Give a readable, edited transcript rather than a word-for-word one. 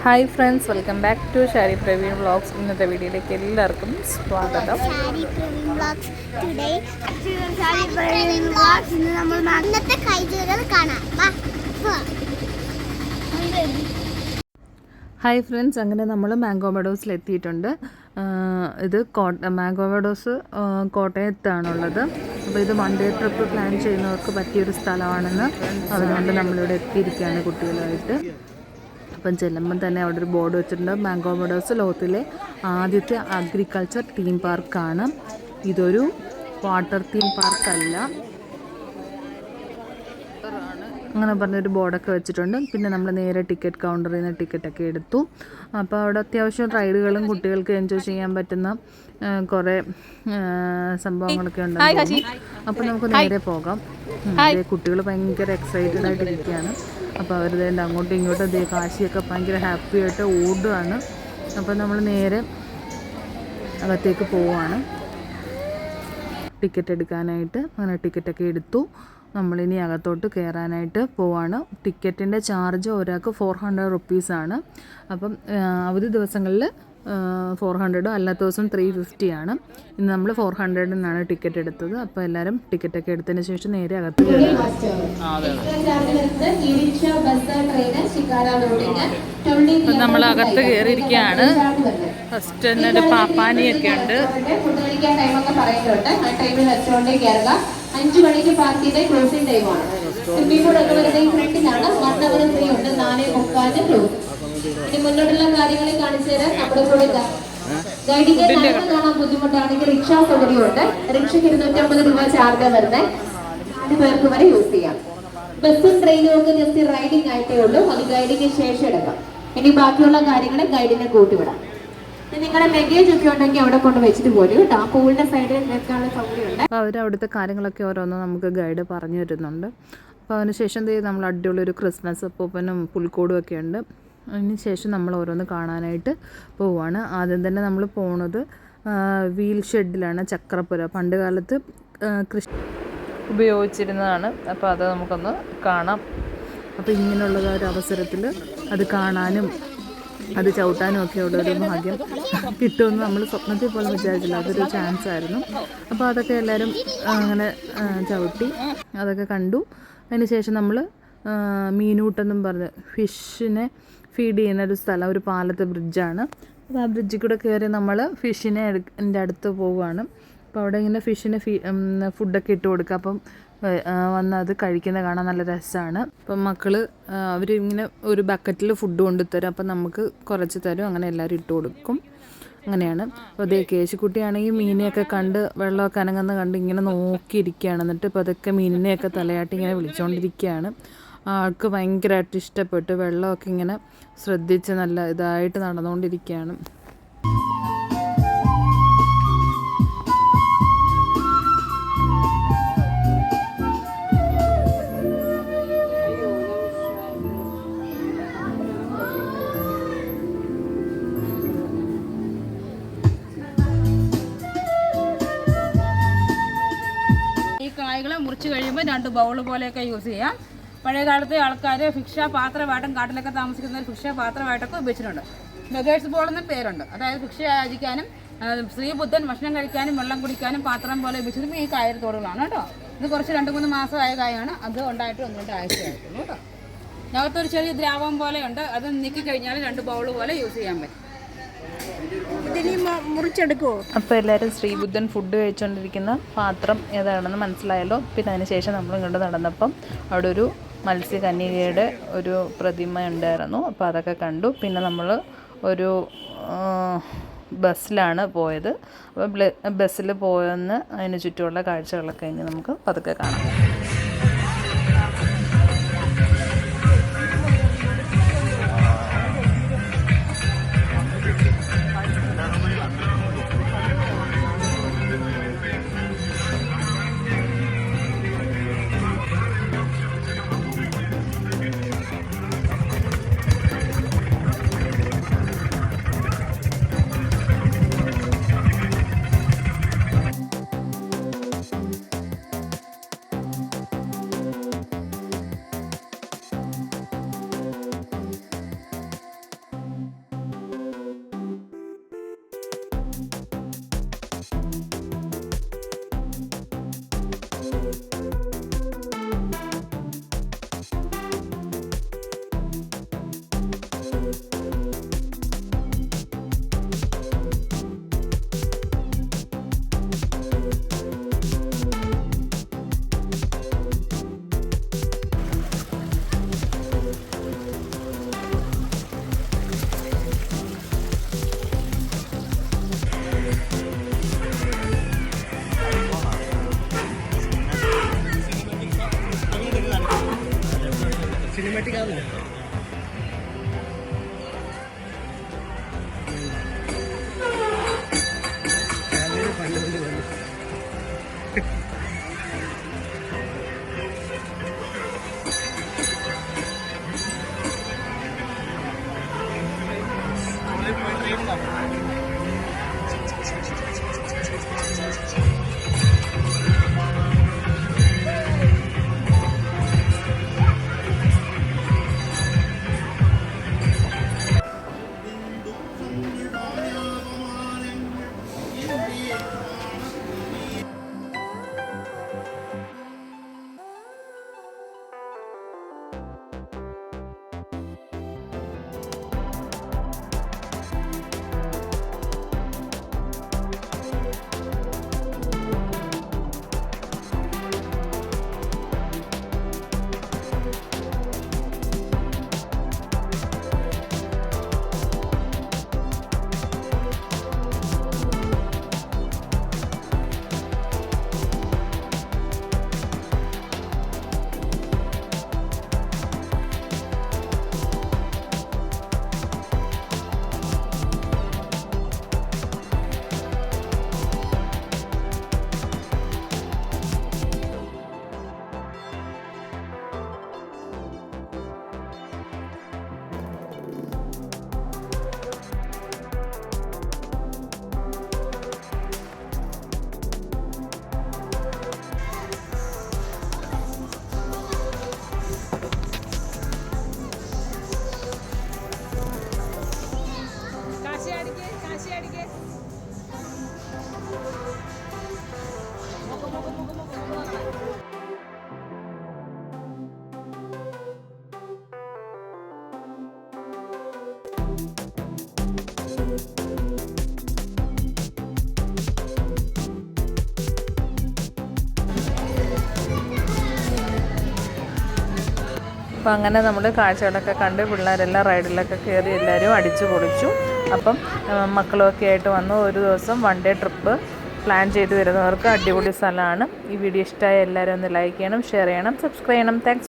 Hi friends, welcome back to Shari Praveen vlogs. ഇന്നത്തെ വീഡിയോയിലേക്ക് എല്ലാവർക്കും സ്വാഗതം. ഹായ് ഫ്രണ്ട്സ്, അങ്ങനെ നമ്മൾ മാംഗോ മെഡോസിൽ എത്തിയിട്ടുണ്ട്. ഇത് മാംഗോ മെഡോസ് കോട്ടയത്താണുള്ളത്. അപ്പോൾ ഇത് വൺ ഡേ ട്രിപ്പ് പ്ലാൻ ചെയ്യുന്നവർക്ക് പറ്റിയൊരു സ്ഥലമാണെന്ന് അതുകൊണ്ട് നമ്മളിവിടെ എത്തിയിരിക്കുകയാണ് കുട്ടികളുമായിട്ട്. അപ്പം ചെല്ലുമ്പം തന്നെ അവിടെ ഒരു ബോർഡ് വെച്ചിട്ടുണ്ട്. മാംഗോ മെഡോസ് ലോകത്തിലെ ആദ്യത്തെ അഗ്രികൾച്ചർ തീം പാർക്കാണ്. ഇതൊരു വാട്ടർ തീം പാർക്കല്ല, അങ്ങനെ പറഞ്ഞൊരു ബോർഡൊക്കെ വെച്ചിട്ടുണ്ട്. പിന്നെ നമ്മൾ നേരെ ടിക്കറ്റ് കൗണ്ടറിൽ നിന്ന് ടിക്കറ്റൊക്കെ എടുത്തു. അപ്പോൾ അവിടെ അത്യാവശ്യം റൈഡുകളും കുട്ടികൾക്ക് എൻജോയ് ചെയ്യാൻ പറ്റുന്ന കുറേ സംഭവങ്ങളൊക്കെ ഉണ്ട്. അപ്പോൾ നമുക്ക് നേരെ പോകാം. കുട്ടികൾ ഭയങ്കര എക്സൈറ്റഡ് ആയിട്ടിരിക്കുകയാണ്. അപ്പോൾ അവർ തന്നെ അങ്ങോട്ടും ഇങ്ങോട്ടും കാശിയൊക്കെ ഭയങ്കര ഹാപ്പി ആയിട്ട് ഓടുകയാണ്. അപ്പോൾ നമ്മൾ നേരെ അകത്തേക്ക് പോവുകയാണ് ടിക്കറ്റ് എടുക്കാനായിട്ട്. അങ്ങനെ ടിക്കറ്റൊക്കെ എടുത്തു. നമ്മളിനി അകത്തോട്ട് കയറാനായിട്ട് പോവാണ്. ടിക്കറ്റിൻ്റെ ചാർജ് ഒരാൾക്ക് 400 റുപ്പീസാണ്. അപ്പം അവധി ദിവസങ്ങളിൽ 400, അല്ലാത്ത ദിവസം 350 ആണ്. ഇന്ന് നമ്മൾ 400 ടിക്കറ്റ് എടുത്തത്. അപ്പോൾ എല്ലാവരും ടിക്കറ്റൊക്കെ എടുത്തതിന് ശേഷം നേരെ അകത്ത് കയറി. അപ്പം നമ്മൾ അകത്ത് കയറിയിരിക്കുകയാണ്. ഫസ്റ്റ് തന്നെ ഒരു പാപ്പാനിയൊക്കെ ഉണ്ട്. 5 മണിക്ക് പാർക്കിന്റെ ക്ലോസിംഗ് ടൈമാണ്. സ്വിമ്മിംഗ് പൂളൊക്കെ വരുന്ന ഈ ഫ്രണ്ടിലാണ്. 1 അവർ ഫ്രീ ഉണ്ട്. 4:45 ക്ലോസ്. ഇനി മുന്നോട്ടുള്ള കാര്യങ്ങളെ കാണിച്ചു തരാൻ നമ്മുടെ കൂടെ ഗൈഡിന്റെ കാണാൻ ബുദ്ധിമുട്ടാണെങ്കിൽ റിക്ഷാ സൗകര്യമുണ്ട്. റിക്ഷയ്ക്ക് 250 രൂപ ചാർജ് വരുന്നത്. 4 പേർക്ക് വരെ യൂസ് ചെയ്യാം. ബസ്സും ട്രെയിനും ഒക്കെ ജസ്റ്റ് റൈഡിംഗ് ആയിട്ടേ ഉള്ളൂ. അത് ഗൈഡിന് ശേഷം എടുക്കാം. ഇനി ബാക്കിയുള്ള കാര്യങ്ങളെ ഗൈഡിനെ കൂട്ടിവിടാം. നിങ്ങളുടെ ലഗേജ് ഒക്കെ ഉണ്ടെങ്കിൽ അവിടെ കൊണ്ട് വെച്ചിട്ട് പോലും കേട്ടോ. ആ പൂളിന്റെ സൈഡിൽ വെക്കാനുള്ള സൗകര്യമുണ്ട്. അപ്പോൾ അവരവിടുത്തെ കാര്യങ്ങളൊക്കെ ഓരോന്നും നമുക്ക് ഗൈഡ് പറഞ്ഞു തരുന്നുണ്ട്. അപ്പോൾ അതിനുശേഷം നമ്മൾ അടിപൊളി ഒരു ക്രിസ്മസ് അപ്പൂപ്പനും പുൽക്കോടും ഒക്കെ ഉണ്ട്. അതിന് ശേഷം നമ്മൾ ഓരോന്ന് കാണാനായിട്ട് പോവുകയാണ്. ആദ്യം തന്നെ നമ്മൾ പോകുന്നത് വീൽ ഷെഡിലാണ്. ചക്രപ്പുര പണ്ട് കാലത്ത് കൃഷി ഉപയോഗിച്ചിരുന്നതാണ്. അപ്പോൾ അത് നമുക്കൊന്ന് കാണാം. അപ്പോൾ ഇങ്ങനെയുള്ള ഒരു അവസരത്തിൽ അത് കാണാനും അത് ചവിട്ടാനും ഒക്കെ ഉള്ള ഒരു ഭാഗ്യം കിട്ടുമെന്ന് നമ്മൾ സ്വപ്നത്തിൽ പോലും വിചാരിച്ചില്ല. അതൊരു ചാൻസ് ആയിരുന്നു. അപ്പോൾ അതൊക്കെ എല്ലാവരും അങ്ങനെ ചവിട്ടി അതൊക്കെ കണ്ടു. അതിന് ശേഷം നമ്മൾ മീനൂട്ടെന്നും പറഞ്ഞ് ഫിഷിനെ ഫീഡ് ചെയ്യുന്ന ഒരു സ്ഥലം, ഒരു പാലത്തെ ബ്രിഡ്ജാണ്. അപ്പോൾ ആ ബ്രിഡ്ജിൽ കൂടെ കയറി നമ്മൾ ഫിഷിനെ അടുത്ത് പോവുകയാണ്. അപ്പോൾ അവിടെ ഇങ്ങനെ ഫിഷിന് ഫുഡൊക്കെ ഇട്ട് കൊടുക്കുക. അപ്പം വന്ന് അത് കഴിക്കുന്നത് കാണാൻ നല്ല രസമാണ്. അപ്പം മക്കൾ അവരിങ്ങനെ ഒരു ബക്കറ്റിൽ ഫുഡ് കൊണ്ടുതരും. അപ്പം നമുക്ക് കുറച്ച് തരും. അങ്ങനെ എല്ലാവരും ഇട്ട് കൊടുക്കും. അങ്ങനെയാണ്. അപ്പോൾ അതേ കേശുക്കുട്ടിയാണെങ്കിൽ മീനെയൊക്കെ കണ്ട് വെള്ളമൊക്കെ അനങ്ങുന്ന കണ്ട് ഇങ്ങനെ നോക്കിയിരിക്കുകയാണ്. എന്നിട്ട് ഇപ്പോൾ അതൊക്കെ മീനിനെയൊക്കെ തലയാട്ടി ഇങ്ങനെ വിളിച്ചുകൊണ്ടിരിക്കുകയാണ്. ആൾക്ക് ഭയങ്കരമായിട്ട് ഇഷ്ടപ്പെട്ടു. വെള്ളമൊക്കെ ഇങ്ങനെ ശ്രദ്ധിച്ച് നല്ല ഇതായിട്ട് നടന്നുകൊണ്ടിരിക്കുകയാണ്. കായ്കളെ മുറിച്ച് കഴിയുമ്പോൾ 2 ബൗൾ പോലെയൊക്കെ യൂസ് ചെയ്യാം. പഴയ കാലത്തെ ആൾക്കാർ ഭിക്ഷ പാത്രമായിട്ടും കാട്ടിലൊക്കെ താമസിക്കുന്നവർ ഭിക്ഷ പാത്രമായിട്ടൊക്കെ ഉപയോഗിച്ചിട്ടുണ്ട്. ബഗേഴ്സ് ബോൾ എന്ന പേരുണ്ട്. അതായത് ഭിക്ഷ യാചിക്കാനും ശ്രീബുദ്ധൻ ഭക്ഷണം കഴിക്കാനും വെള്ളം കുടിക്കാനും പാത്രം പോലെ ഉപയോഗിച്ചതും ഈ കായത്തോടുകളാണ് കേട്ടോ. ഇത് കുറച്ച് 2-3 മാസമായ കായാണ്. അത് ഉണ്ടായിട്ട് 1-2 ആഴ്ചയായിട്ടുള്ളൂ കേട്ടോ. ഞങ്ങൾക്കൊരു ചെറിയ ദ്രാവകം പോലെയുണ്ട്. അത് നീക്കി കഴിഞ്ഞാൽ 2 ബൗൾ പോലെ യൂസ് ചെയ്യാൻ പറ്റും. മുറിച്ചെടുക്കുമോ? അപ്പോൾ എല്ലാവരും ശ്രീബുദ്ധൻ ഫുഡ് കഴിച്ചുകൊണ്ടിരിക്കുന്ന പാത്രം ഏതാണെന്ന് മനസ്സിലായല്ലോ. പിന്നെ അതിന് ശേഷം നമ്മൾ ഇങ്ങോട്ട് നടന്നപ്പം അവിടെ ഒരു മത്സ്യകന്യകയുടെ ഒരു പ്രതിമ ഉണ്ടായിരുന്നു. അപ്പോൾ അതൊക്കെ കണ്ടു. പിന്നെ നമ്മൾ ഒരു ബസ്സിലാണ് പോയത്. അപ്പോൾ ബസ്സിൽ പോയെന്ന് അതിന് ചുറ്റുമുള്ള കാഴ്ചകളൊക്കെ കഴിഞ്ഞ് നമുക്ക് പതുക്കെ കാണാം. അപ്പോൾ അങ്ങനെ നമ്മൾ കാഴ്ചകളൊക്കെ കണ്ട് പിള്ളേരെല്ലാം റൈഡിലൊക്കെ കയറി എല്ലാവരും അടിച്ചു പൊളിച്ചു. അപ്പം മക്കളൊക്കെ ആയിട്ട് വന്ന് ഒരു ദിവസം 1 ഡേ ട്രിപ്പ് പ്ലാൻ ചെയ്ത് വരുന്നവർക്ക് അടിപൊളി സ്ഥലമാണ്. ഈ വീഡിയോ ഇഷ്ടമായ എല്ലാവരും ഒന്ന് ലൈക്ക് ചെയ്യണം, ഷെയർ ചെയ്യണം, സബ്സ്ക്രൈബ് ചെയ്യണം. താങ്ക്സ്.